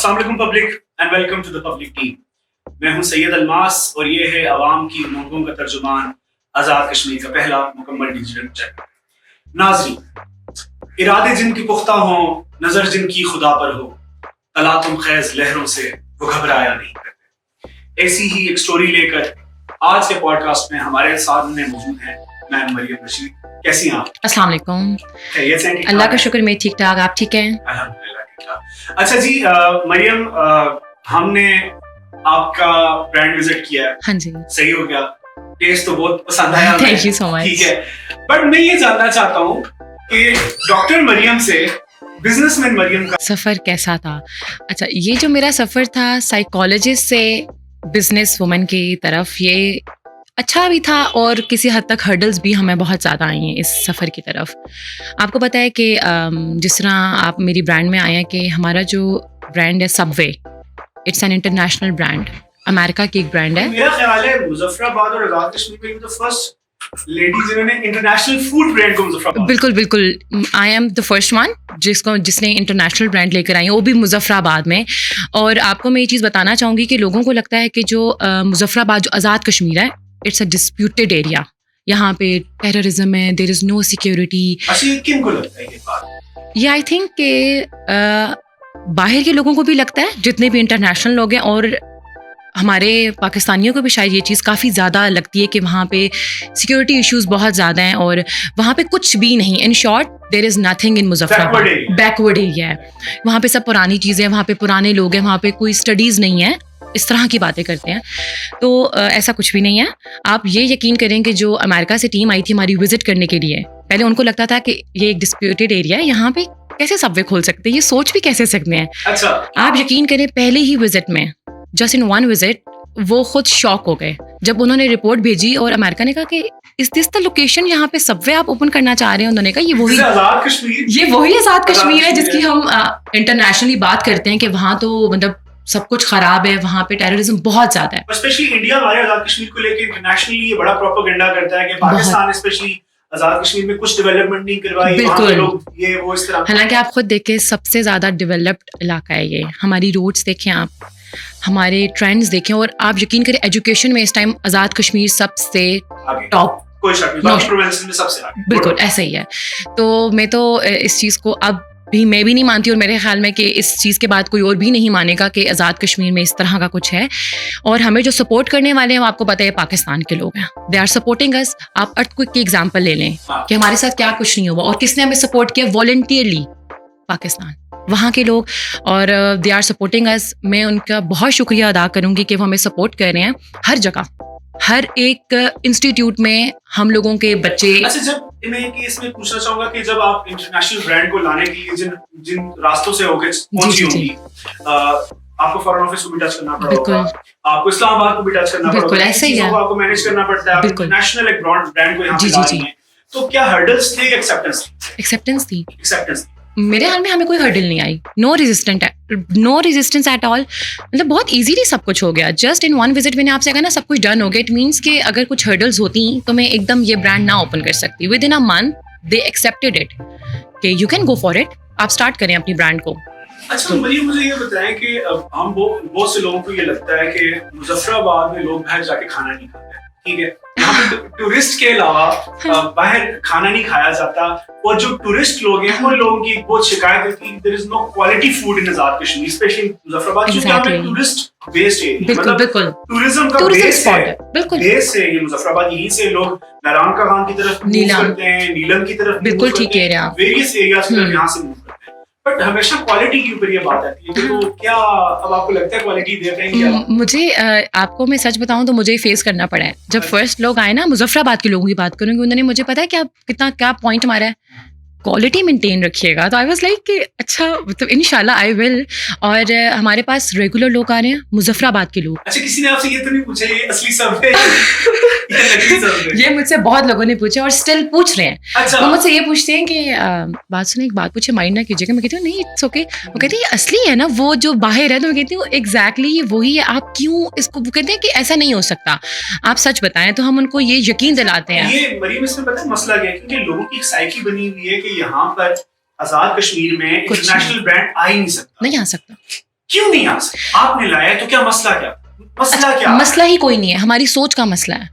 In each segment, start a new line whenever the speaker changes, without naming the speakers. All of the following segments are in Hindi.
अस्सलाम वालेकुम public and welcome to the public team. मैं हूं सैयद अलमास और ये है आवाम की उमंगों का तर्जुमान आज़ाद कश्मीर का पहला मुकम्मल डिजिटल चैनल। नाज़रीन, इरादे जिनकी पुख्ता हों, नजर जिनकी खुदा पर हो, तला तुम खैज लहरों से वो घबराया नहीं करते। ऐसी ही एक स्टोरी लेकर आज के पॉडकास्ट में हमारे सामने मौजूद है मैम मरियम रशीद। कैसी हैं आप?
अस्सलाम वालेकुम।
खैरियत से?
अल्लाह का शुक्र, मैं ठीक ठाक। आप ठीक हैं?
अल्हम्दुलिल्लाह ठीक ठाक। अच्छा जी, मरियम, हमने आपका ब्रांड विजिट किया है।
हाँ जी,
सही हो गया, टेस्ट तो बहुत पसंद आया।
Thank you so much.
ठीक है, बट मैं ये जानना चाहता हूँ कि डॉक्टर मरियम से बिजनेसमैन मरियम का
सफ़र कैसा था? अच्छा, ये जो मेरा सफ़र था साइकोलॉजिस्ट से बिजनेस वुमन की तरफ, ये अच्छा भी था और किसी हद तक हर्डल्स भी हमें बहुत ज़्यादा आई हैं इस सफ़र की तरफ। आपको पता है कि जिस तरह आप मेरी ब्रांड में आए हैं कि हमारा जो ब्रांड है Subway, it's an international brand, America की एक ब्रांड है।
मेरा ख्याल है मुजफ्फराबाद और आज़ाद कश्मीर में तो फर्स्ट लेडी जिन्होंने इंटरनेशनल फूड ब्रांड को मुजफ्फराबाद।
बिल्कुल बिल्कुल, I am the first one जिसने इंटरनेशनल ब्रांड लेकर आई है, वो भी मुजफ्फराबाद में। और आपको मैं ये चीज़ बताना चाहूँगी कि लोगों को लगता है कि जो मुजफ्फराबाद, जो आज़ाद कश्मीर है, इट्स अ डिस्प्यूटेड एरिया। यहाँ पे टेररिज्म है, देयर इज़ नो सिक्योरिटी।
अच्छा, ये किनको लगता है ये बात?
ये आई थिंक कि बाहर के लोगों को भी लगता है, जितने भी इंटरनेशनल लोग हैं, और हमारे पाकिस्तानियों को भी शायद ये चीज़ काफ़ी ज़्यादा लगती है कि वहाँ पे सिक्योरिटी इश्यूज बहुत ज़्यादा हैं और वहाँ पे कुछ भी नहीं। In short, there is nothing in Muzaffarabad. Backward area है वहाँ पे, सब पुरानी चीज़ें, वहाँ पे पुराने लोग हैं, वहाँ पे कोई स्टडीज़ नहीं है, इस तरह की बातें करते हैं। तो ऐसा कुछ भी नहीं है। आप ये यकीन करें कि जो अमेरिका से टीम आई थी हमारी विजिट करने के लिए, पहले उनको लगता था कि ये एक डिस्प्यूटेड एरिया है, यहाँ पे कैसे सबवे खोल सकते हैं, ये सोच भी कैसे सकते हैं।
अच्छा,
आप यकीन करें, पहले ही विजिट में, जस्ट इन वन विजिट, वो खुद शॉक हो गए जब उन्होंने रिपोर्ट भेजी और अमेरिका ने कहा कि इस दिस द लोकेशन, यहाँ पे सबवे आप ओपन करना चाह रहे हैं। उन्होंने कहा ये वही
आज़ाद कश्मीर,
ये वही आज़ाद कश्मीर है जिसकी हम इंटरनेशनली बात करते हैं कि वहाँ तो मतलब सब कुछ खराब है, वहाँ पे टेररिज्म बहुत ज्यादा है।
स्पेशली इंडिया हमारे आज़ाद कश्मीर को लेकर इंटरनेशनली ये बड़ा प्रोपेगेंडा करता है कि पाकिस्तान स्पेशली आज़ाद कश्मीर में कुछ डेवलपमेंट नहीं करवाई, वहाँ के लोग ये वो इस तरह।
हालांकि आप खुद देखें, सबसे ज्यादा डेवलप्ड इलाका है ये। हमारी रोड्स देखें आप, हमारे ट्रेंड्स देखें, और आप यकीन करें एजुकेशन में इस टाइम आज़ाद कश्मीर सबसे टॉप,
कोई शक नहीं, बाकी प्रोविंसेस में सबसे आगे।
बिल्कुल ऐसा ही है। तो मैं तो इस चीज़ को अब भी मैं भी नहीं मानती, और मेरे ख्याल में कि इस चीज़ के बाद कोई और भी नहीं मानेगा कि आज़ाद कश्मीर में इस तरह का कुछ है। और हमें जो सपोर्ट करने वाले हैं, वो आपको पता है पाकिस्तान के लोग हैं। They are supporting us. आप अर्थक्वेक की एग्जांपल ले लें कि हमारे साथ क्या कुछ नहीं हुआ और किसने हमें सपोर्ट किया वॉलंटियरली, पाकिस्तान, वहाँ के लोग। और दे आर सपोर्टिंग अस। मैं उनका बहुत शुक्रिया अदा करूँगी कि वो हमें सपोर्ट कर रहे हैं हर जगह, हर एक इंस्टीट्यूट में हम लोगों के बच्चे।
अच्छा, जब मैं इसमें पूछना चाहूंगा कि जब आप इंटरनेशनल ब्रांड को लाने के लिए जिन रास्तों से होकर पहुंची होंगी, आपको फॉरेन ऑफिस को भी टच करना पड़ेगा, आपको इस्लामाबाद को भी टच करना पड़ेगा,
ऐसे ही है,
आपको मैनेज करना पड़ता है, इंटरनेशनल एक ब्रांड को यहाँ पे ला रही हैं। तो क्या हर्डल्स थे? एक्सेप्टेंस थी। मेरे हाल में हमें कोई हर्डल नहीं आई। No resistance at all. मतलब बहुत इजीली सब कुछ हो गया। जस्ट इन वन विजिट मैंने आपसे कहा ना, सब कुछ डन हो गया। इट मीन्स कि अगर कुछ हर्डल्स होती तो मैं एकदम ये ब्रांड ना ओपन कर सकती। Within a month they accepted it कि you can go for it, आप स्टार्ट करें अपनी ब्रांड को। अच्छा, मुझे ये बताएं कि हम बहुत से लोगों को ये लगता है कि मुजफ्फराबाद में लोग बाहर जाके खाना नहीं खाते, ठीक है, यहाँ पे टूरिस्ट के अलावा बाहर खाना नहीं खाया जाता। और जो टूरिस्ट लोग हैं, उन लोगों की बहुत शिकायत है कि there is no quality food in Azad Kashmir, specially Muzaffarabad, क्योंकि टूरिस्ट बेस्ड एरिया, मतलब टूरिज्म का बेस है। बेस है ये मुजफ्फराबाद। यहीं से लोग नारायण का खान की तरफ मूव करते हैं, नीलम की तरफ,
बिल्कुल ठीक है,
वेरियस एरियाज की तरफ यहाँ से मूव करते हैं। बट हमेशा क्वालिटी के ऊपर ये बात आती है। तो क्या अब आपको लगता है क्वालिटी दे रहे हैं?
मुझे आपको मैं सच बताऊं तो मुझे फेस करना पड़ा है। जब फर्स्ट लोग आए ना, मुजफ्फराबाद के लोगों की बात करूंगी, उन्होंने मुझे पता है क्या पॉइंट मारा है, क्वालिटी मेंटेन रखिएगा। तो आई वाज लाइक कि अच्छा, मतलब इंशाल्लाह आई विल। और हमारे पास रेगुलर लोग आ रहे हैं, मुजफ्फराबाद के लोग।
अच्छा, किसी ने आपसे ये तो नहीं पूछा ये असली सब है?
ये मुझसे बहुत लोगों ने पूछा और स्टिल पूछ रहे हैं।
अच्छा।
वो मुझसे ये पूछते हैं कि बात सुने, एक बात पूछे, माइंड ना कीजिएगा। मैं कहती हूँ नहीं, इट्स ओके। वो कहते हैं ये असली है ना, वो जो बाहर है। तो मैं कहती हूँ एग्जैक्टली वही है, आप क्यों इसको। वो कहते हैं कि ऐसा नहीं हो सकता, आप सच बताएं। तो हम उनको ये यकीन दिलाते हैं।
ये मरीम, इसमें पता है मसला क्या है, क्योंकि लोगों की साइकी बनी हुई है कि यहाँ पर आज़ाद कश्मीर में इंटरनेशनल ब्रांड आ ही नहीं सकता।
नहीं आ सकता।
क्यों नहीं आ सकते? आपने लाया तो क्या मसला क्या?
मसला ही कोई नहीं है, हमारी सोच का मसला है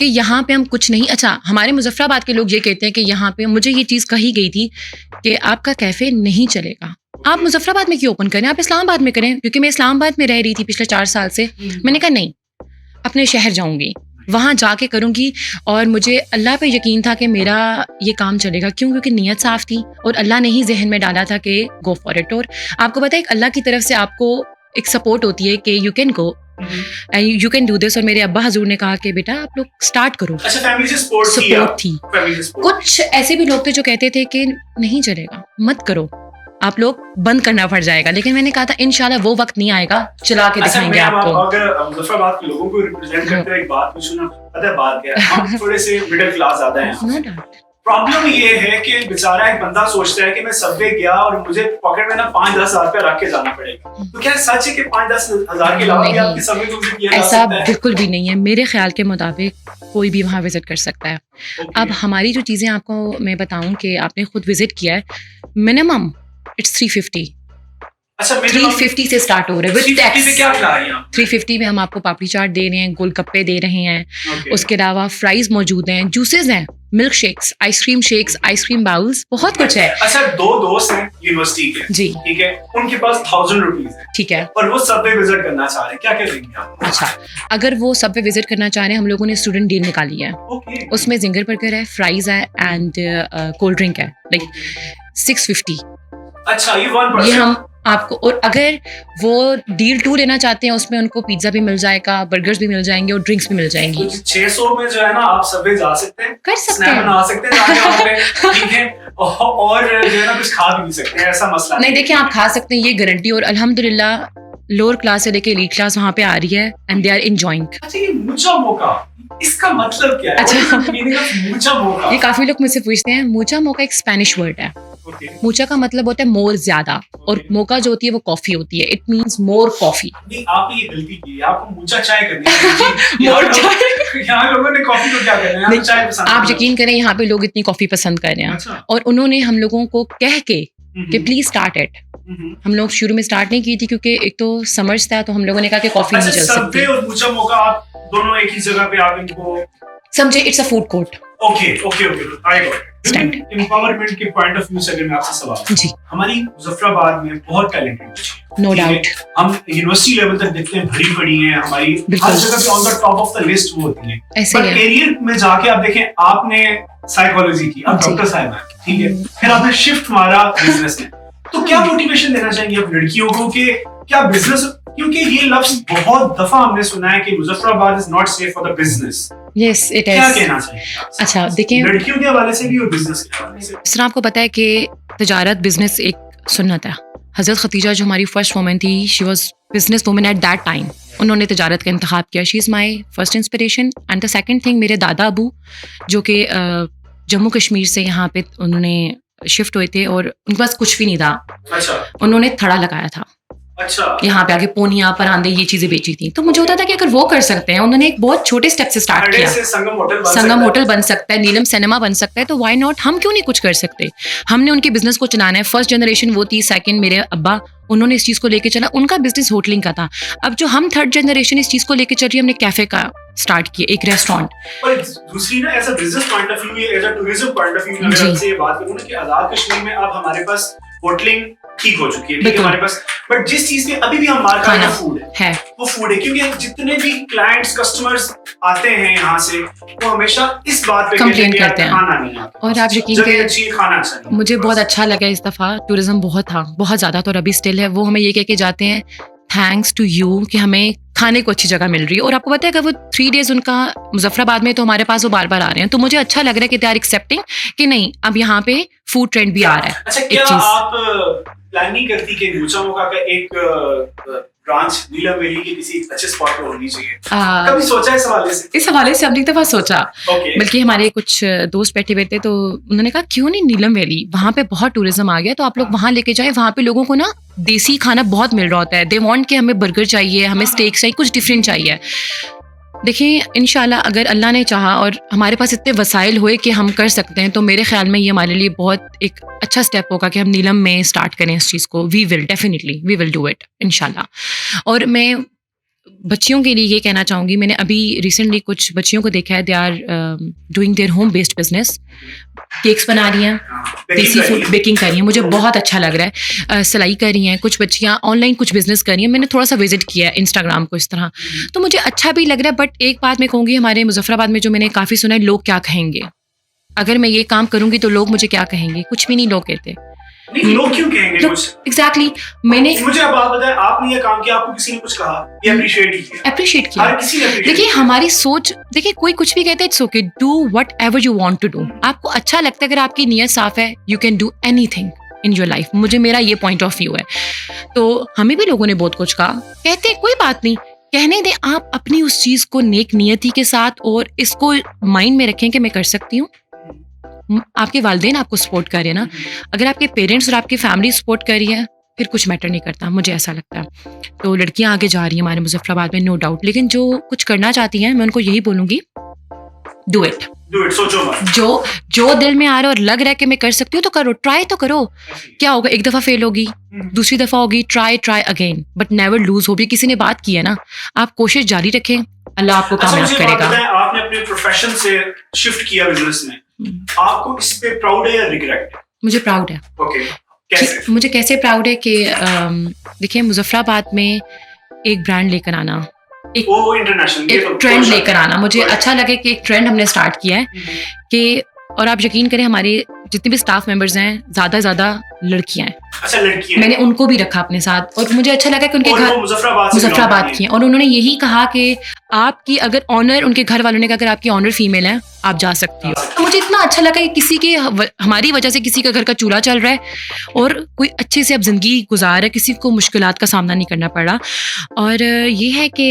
कि यहाँ पे हम कुछ नहीं। अच्छा, हमारे मुजफ्फराबाद के लोग ये कहते हैं कि यहाँ पे मुझे ये चीज़ कही गई थी कि आपका कैफ़े नहीं चलेगा, आप मुजफ्फराबाद में क्यों ओपन करें, आप इस्लामाबाद में करें। क्योंकि मैं इस्लामाबाद में रह रही थी पिछले 4 साल से, मैंने कहा नहीं, अपने शहर जाऊँगी, वहाँ जाके करूँगी। और मुझे अल्लाह पे यकीन था कि मेरा ये काम चलेगा। क्यों? क्योंकि नीयत साफ़ थी और अल्लाह ने ही जहन में डाला था कि गो फॉर इट। और आपको पता है, एक अल्लाह की तरफ से आपको एक सपोर्ट होती है कि you can go and you can do this. और मेरे अब्बा हजूर ने कहा कि बेटा आप लोग स्टार्ट करो।
अच्छा, फैमिली से सपोर्ट
थी। कुछ ऐसे भी लोग थे जो कहते थे कि नहीं चलेगा, मत करो, आप लोग बंद करना पड़ जाएगा। लेकिन मैंने कहा था इंशाल्लाह वो वक्त नहीं आएगा, चला के दिखाएंगे आपको।
अगर मुजफ्फराबाद के लोगों को रिप्रेजेंट करते हुए एक बात पूछूं ना, पता है बात क्या है, हम थोड़े से मिडिल क्लास ज्यादा हैं। प्रॉब्लम ये है कि बेचारा एक बंदा सोचता है कि मैं सबवे गया और मुझे पॉकेट में ना 5-10 हजार रुपया रख के जाना पड़ेगा। तो क्या सच है कि 5-10 हजार के अलावा भी आपकी सबवे विजिट किया जा सकता है?
ऐसा बिल्कुल भी नहीं है। मेरे ख्याल के मुताबिक कोई भी वहाँ विजिट कर सकता है। अब हमारी जो चीज़ें आपको मैं बताऊं कि आपने खुद विजिट किया है, मिनिमम इट्स 350।
अच्छा,
350 से स्टार्ट हो रहा है विद टैक्स।
क्या खिला रही हैं आप?
350 में हम आपको पापड़ी चाट दे रहे हैं, गोलगप्पे दे रहे हैं, उसके अलावा फ्राइज मौजूद हैं, जूसेस हैं, मिल्क शेक्स, आइसक्रीम बाउल्स, बहुत कुछ है।
अच्छा, 2 दोस्त हैं यूनिवर्सिटी के,
जी
ठीक है, उनके पास 1000 रुपीज है,
ठीक है,
और वो सबवे विजिट करना चाह रहे हैं, क्या करेंगे आप?
अच्छा, अगर वो सबवे विजिट करना चाह रहे हैं, हम लोगों ने स्टूडेंट डील निकाली है। उसमें जिंगर बर्गर है, फ्राइज है एंड कोल्ड ड्रिंक है, लाइक 650।
अच्छा, ये
हम आपको, और अगर वो डील 2 लेना चाहते हैं उसमें उनको पिज्जा भी मिल जाएगा, बर्गर्स भी मिल जाएंगे और ड्रिंक्स भी मिल जाएंगी।
600 में जो है ना आप सबवे जा सकते हैं,
कर सकते हैं,
बना सकते हैं, ठीक है, और जो है ना कुछ खा भी नहीं सकते हैं, ऐसा मसला
नहीं। देखिए, आप खा सकते हैं, ये गारंटी। और अल्हम्दुलिल्लाह लोअर क्लास से लेके एलीट क्लास वहाँ पे आ रही है एंड दे आर एंजॉयिंग।
अच्छा, ये मूचा मोका, इसका मतलब क्या है?
अच्छा,
मूचा मोका,
ये काफी लोग मुझसे पूछते हैं। मूचा मोका एक स्पेनिश वर्ड है। मूचा का मतलब होता है मोर, ज्यादा, और मोका जो होती है वो कॉफी होती है। It means more coffee.
नहीं, आप ये गलती की, आपको मूचा चाय करनी है। यहाँ लोगों ने कॉफी को क्या करना है, चाय पसंद।
आप यकीन करें, यहाँ पे लोग इतनी कॉफी पसंद कर रहे हैं। अच्छा। और उन्होंने हम लोगों को कह के कि प्लीज स्टार्ट इट। हम लोग शुरू में स्टार्ट नहीं की थी क्योंकि एक तो समर्स था, तो हम लोगों ने कहा कि कॉफी नहीं चल सकती।
और मूचा मोका आप दोनों एक ही जगह पे आप इनको
समझे, it's a food court.
Okay, I got it. Empowerment के पॉइंट ऑफ व्यू से अगर मैं आपसे सवाल, जी, हमारी मुजफ्फराबाद में बहुत टैलेंटेड,
नो डाउट,
हम यूनिवर्सिटी लेवल तक देखते हैं, बड़ी हैं हमारी, हर जगह पे on the top of the list वो होती है। बट करियर में जाके आप देखें, आपने साइकोलॉजी की, आप डॉक्टर साहब हैं, ठीक है, फिर आपने शिफ्ट मारा बिजनेस में। तो क्या मोटिवेशन देना चाहेंगे आप लड़कियों को कि क्या बिजनेस, क्योंकि ये लफ्ज बहुत दफा हमने सुना है कि Muzaffarabad is not safe for the business.
Yes, it is.
क्या कहना चाहिए?
अच्छा, देखिए,
लड़कियों के हवाले से भी और बिजनेस के हवाले से।
इस तरह आपको पता है कि तजारत बिजनेस एक सुन्नत है। हजरत खतीजा जो हमारी फर्स्ट वुमन थी, she was business woman at that time. उन्होंने तजारत का इंतखाब किया। She is my first inspiration. And the second thing, मेरे दादा अबू जो कि जम्मू कश्मीर से यहाँ पे उन्होंने शिफ्ट हुए थे और उनके पास कुछ भी नहीं था। अच्छा। उन्होंने थड़ा लगाया था। अच्छा। यहाँ पे आगे पोनिया, परांदे, ये चीजें बेची थी। तो मुझे होता था कि अगर वो कर सकते हैं, उन्होंने एक बहुत छोटे स्टेप से स्टार्ट किया। संगम होटल बन सकता है, नीलम सिनेमा बन सकता है, तो व्हाई नॉट, हम क्यों नहीं कुछ कर सकते? हमने उनके बिजनेस को चलाना है। फर्स्ट जनरेशन वो थी, सेकंड मेरे अब्बा, उन्होंने इस चीज को लेके चला, उनका बिजनेस होटलिंग का था। अब जो हम थर्ड जनरेशन इस चीज को लेके चल रही है, हमने कैफे का स्टार्ट किया, एक रेस्टोरेंट।
और दूसरी ना, as a business point of view, as a tourism point of view, अगर आपसे ये बात करूं ना कि आजाद कश्मीर में अब हमारे पास होटलिंग ठीक हो चुकी है, ठीक है, हमारे पास, बट जिस चीज में अभी भी हम मार खाना फूड है, वो फूड है, क्योंकि जितने भी क्लाइंट्स, कस्टमर्स आते हैं यहाँ से, वो हमेशा इस बात पे
कंप्लेन करते हैं,
खाना नहीं आता।
और आप यकीन करें,
खाना अच्छा नहीं।
मुझे बहुत अच्छा लगा इस दफा, टूरिज्म बहुत था, बहुत ज्यादा, तो अभी स्टिल है। वो हमें ये कह के जाते हैं, थैंक्स टू यू, कि हमें खाने को अच्छी जगह मिल रही है। और आपको पता है कि वो 3 डेज उनका मुजफ्फराबाद में, तो हमारे पास वो बार बार आ रहे हैं। तो मुझे अच्छा लग रहा है कि दे आर एक्सेप्टिंग कि नहीं, अब यहाँ पे फूड ट्रेंड भी आ रहा है।
अच्छा, क्या आप प्लान नहीं करती कि मूचा मोका का एक ब्रांच नीलम वैली के किसी अच्छे स्पॉट पर होनी चाहिए? कभी सोचा इस हवाले से?
इस हवाले से हमने एक दफा सोचा, बल्कि हमारे कुछ दोस्त बैठे हुए थे, तो उन्होंने कहा क्यों नहीं नीलम वैली, वहाँ पे बहुत टूरिज्म आ गया, तो आप लोग वहाँ लेके जाएं। वहाँ पे लोगों को ना देसी खाना बहुत मिल रहा होता है। दे वांट कि हमें बर्गर चाहिए, हमें स्टेक चाहिए, कुछ डिफरेंट चाहिए। देखिए इंशाल्लाह अगर अल्लाह ने चाहा और हमारे पास इतने वसाइल हुए कि हम कर सकते हैं, तो मेरे ख्याल में ये हमारे लिए बहुत एक अच्छा स्टेप होगा कि हम नीलम में स्टार्ट करें इस चीज़ को. वी विल डू इट इंशाल्लाह. और मैं बच्चियों के लिए ये कहना चाहूँगी, मैंने अभी रिसेंटली कुछ बच्चियों को देखा है, they are doing their home based business. Cakes बना रही हैं, देसी फूड बेकिंग कर रही हैं, मुझे बहुत अच्छा लग रहा है. सिलाई कर रही हैं, कुछ बच्चियाँ ऑनलाइन कुछ बिजनेस कर रही हैं. मैंने थोड़ा सा विजिट किया है इंस्टाग्राम को इस तरह, तो मुझे अच्छा भी लग रहा है. बट एक बात मैं कहूँगी, हमारे मुजफ्फराबाद में जो मैंने काफ़ी सुना है, लोग क्या कहेंगे अगर मैं ये काम करूँगी, तो लोग मुझे क्या कहेंगे. कुछ भी नहीं लोग कहते.
नहीं, लोग क्यों कहेंगे कुछ?
एग्जैक्टली. मैंने
मुझे अब आप बताएं, आपने ये काम किया, आपको किसी ने कुछ कहा, ये अप्रिशिएट किया?
हर
किसी ने
देखिए हमारी सोच, देखिए कोई कुछ भी कहते हैं, it's okay, do whatever you want to do. आपको अच्छा लगता है, अगर आपकी नीयत साफ है, you can do anything in your life. मेरा ये पॉइंट ऑफ व्यू है. तो हमें भी लोगों ने बहुत कुछ कहा, कहते कोई बात नहीं, कहने दें. आप अपनी उस चीज को नेक नियति के साथ और इसको माइंड में रखें कि मैं कर सकती हूँ. आपके वालिदैन आपको सपोर्ट कर रहे हैं ना. अगर आपके पेरेंट्स और आपकी फैमिली सपोर्ट कर रही है, फिर कुछ मैटर नहीं करता, मुझे ऐसा लगता है. तो लड़कियां आगे जा रही हैं हमारे मुजफ्फराबाद में, नो डाउट. लेकिन जो कुछ करना चाहती हैं, मैं उनको यही बोलूँगी, डू इट.
सोचो मत.
जो दिल में आ रहा है और लग रहा है कि मैं कर सकती हूँ, तो करो, ट्राई तो करो. क्या होगा, एक दफ़ा फेल होगी, दूसरी दफ़ा होगी, try again, but never lose हो. भी किसी ने बात की है ना, आप कोशिश जारी रखें, अल्लाह आपको कामयाब करेगा.
आपने अपने प्रोफेशन से शिफ्ट किया बिजनेस में, आपको इस पे प्राउड है या रिग्रेट?
मुझे प्राउड है.
ओके, कैसे?
मुझे कैसे प्राउड है कि देखिए मुजफ्फराबाद में एक ब्रांड लेकर आना, एक ट्रेंड लेकर आना, मुझे अच्छा लगे कि एक ट्रेंड हमने स्टार्ट किया है कि, और आप यकीन करें हमारे जितने भी स्टाफ मेंबर्स हैं, ज़्यादा लड़कियां हैं.
अच्छा, लड़कियां.
मैंने उनको भी रखा अपने साथ, और मुझे अच्छा लगा कि उनके घर मुजफ्फराबाद की हैं, और उन्होंने यही कहा कि आपकी अगर ऑनर, उनके घर वालों ने कहा अगर आपकी ऑनर फीमेल है, आप जा सकती हो. तो मुझे इतना अच्छा लगा कि किसी के हमारी वजह से किसी का घर का चूल्हा चल रहा है और कोई अच्छे से अब जिंदगी गुजार रहा है, किसी को मुश्किलात का सामना नहीं करना पड़ रहा. और ये है कि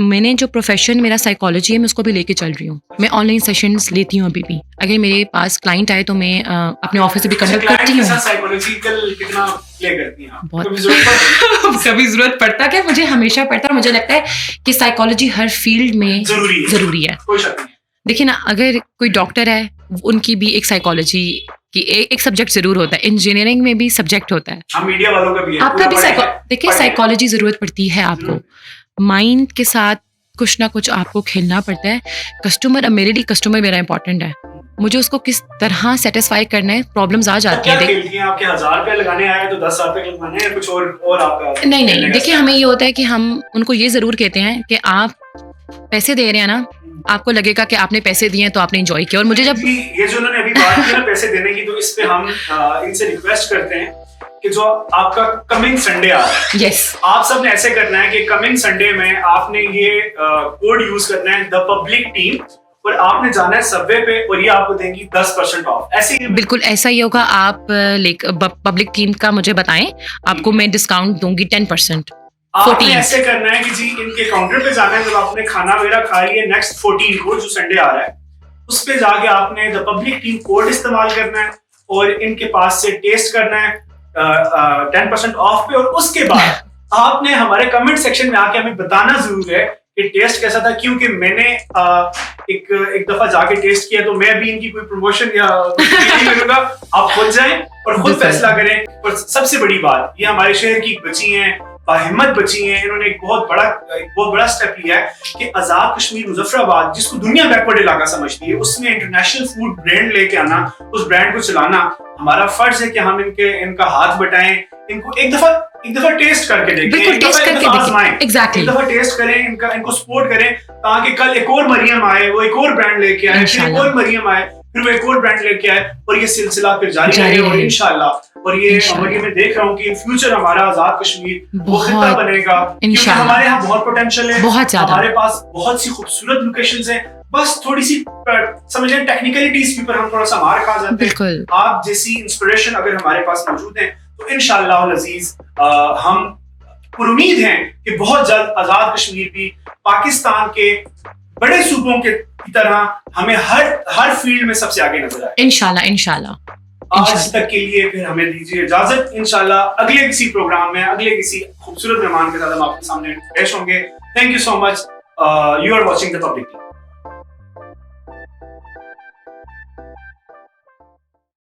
मैंने जो प्रोफेशन मेरा साइकोलॉजी है, मैं उसको भी लेके चल रही हूँ. मैं ऑनलाइन सेशंस लेती हूँ अभी भी. अगर मेरे पास क्लाइंट आए तो मैं अपने ऑफिस से भी कंडक्ट करती हूँ. कभी जरूरत पड़ता क्या, मुझे हमेशा पड़ता है. मुझे लगता है कि साइकोलॉजी हर फील्ड में जरूरी है. देखिए ना, अगर कोई डॉक्टर है, उनकी भी एक साइकोलॉजी कि एक सब्जेक्ट जरूर होता है. इंजीनियरिंग में भी सब्जेक्ट होता है,
मीडिया वालों का भी है,
आपका भी. देखिए साइकोलॉजी जरूरत पड़ती है आपको. माइंड के साथ कुछ ना कुछ आपको खेलना पड़ता है. कस्टमर, मेरे लिए कस्टमर मेरा इंपॉर्टेंट है. मुझे उसको किस तरह सेटिस्फाई करना है. प्रॉब्लम्स आ जाती हैं.
आपके 1000 रुपए लगाने आए तो 10,000 रुपए लगाने हैं, कुछ और आपका
नहीं. देखिए हमें ये होता है कि हम उनको ये जरूर कहते हैं कि आप पैसे दे रहे हैं ना, आपको लगेगा कि आपने पैसे दिए तो आपने एंजॉय किया. और मुझे जब
ये जो उन्होंने अभी बात की ना पैसे देने की, तो इस पे हम इनसे रिक्वेस्ट करते हैं कि जो आपका कमिंग संडे आ रहा है,
yes.
आप सबने ऐसे करना है कि कमिंग संडे में आपने ये कोड यूज करना है, द पब्लिक टीम, और आपने जाना है सबवे पे, और ये आपको देंगी 10% ऑफ. ऐसे ही
बिल्कुल ऐसा ही होगा. आप पब्लिक टीम का मुझे बताएं, आपको मैं डिस्काउंट दूंगी 10%.
आपने ऐसे करना है कि जी इनके काउंटर पे जाना है, जब आपने खाना वगैरह खा लिया नेक्स्ट 14 को जो संडे आ रहा है, उस पे जाके आपने द पब्लिक टीम कोड इस्तेमाल करना है और इनके पास से टेस्ट करना है 10% ऑफ पे. और उसके बाद आपने हमारे कमेंट सेक्शन में आके हमें बताना जरूर है कि टेस्ट कैसा था, क्योंकि मैंने एक दफा जाके टेस्ट किया, तो मैं भी इनकी कोई प्रमोशन या नहीं करूंगा. आप खुद जाएं और खुद फैसला करें. और सबसे बड़ी बात, ये हमारे शहर की बच्ची हैं, बाहिम्मत बच्ची हैं, इन्होंने एक बहुत बड़ा स्टेप लिया है कि आजाद कश्मीर मुजफ्फराबाद, जिसको दुनिया बैकवर्ड इलाका समझती है, उसमें इंटरनेशनल फूड ब्रांड लेके आना, उस ब्रांड को चलाना हमारा फर्ज है कि हम इनका हाथ बटाएं, इनको एक दफा टेस्ट करके देखें, एक दफा टेस्ट करें, इनको सपोर्ट करें, ताकि कल एक और मरियम आए, वो एक और ब्रांड लेके आए, फिर एक और मरियम आए, फिर वो एक और ब्रांड लेके आए, और ये सिलसिला फिर जारी रहे. और इंशाल्लाह, और ये मैं देख रहा हूँ कि इन फ्यूचर हमारा आजाद कश्मीर वो खिता बनेगा, क्योंकि हमारे यहाँ बहुत पोटेंशियल है, बहुत ज्यादा. हमारे पास बहुत सी खूबसूरत लोकेशंस हैं, बस थोड़ी सी समझें टेक्निकलिटीज के ऊपर हम थोड़ा सा मार खा जाते हैं. आप जैसी इंस्पिरेशन अगर हमारे पास मौजूद है, तो इंशाअल्लाह अज़ीज हम उम्मीद हैं कि बहुत जल्द आजाद कश्मीर भी पाकिस्तान के बड़े सूबों के तरह हमें हर फील्ड में सबसे आगे नजर आए. इंशाल्लाह. आज तक के लिए फिर हमें दीजिए इजाजत. इंशाल्लाह अगले किसी प्रोग्राम में, अगले किसी खूबसूरत मेहमान के साथ हम आपके सामने पेश होंगे. Thank you so much. you are watching the public team.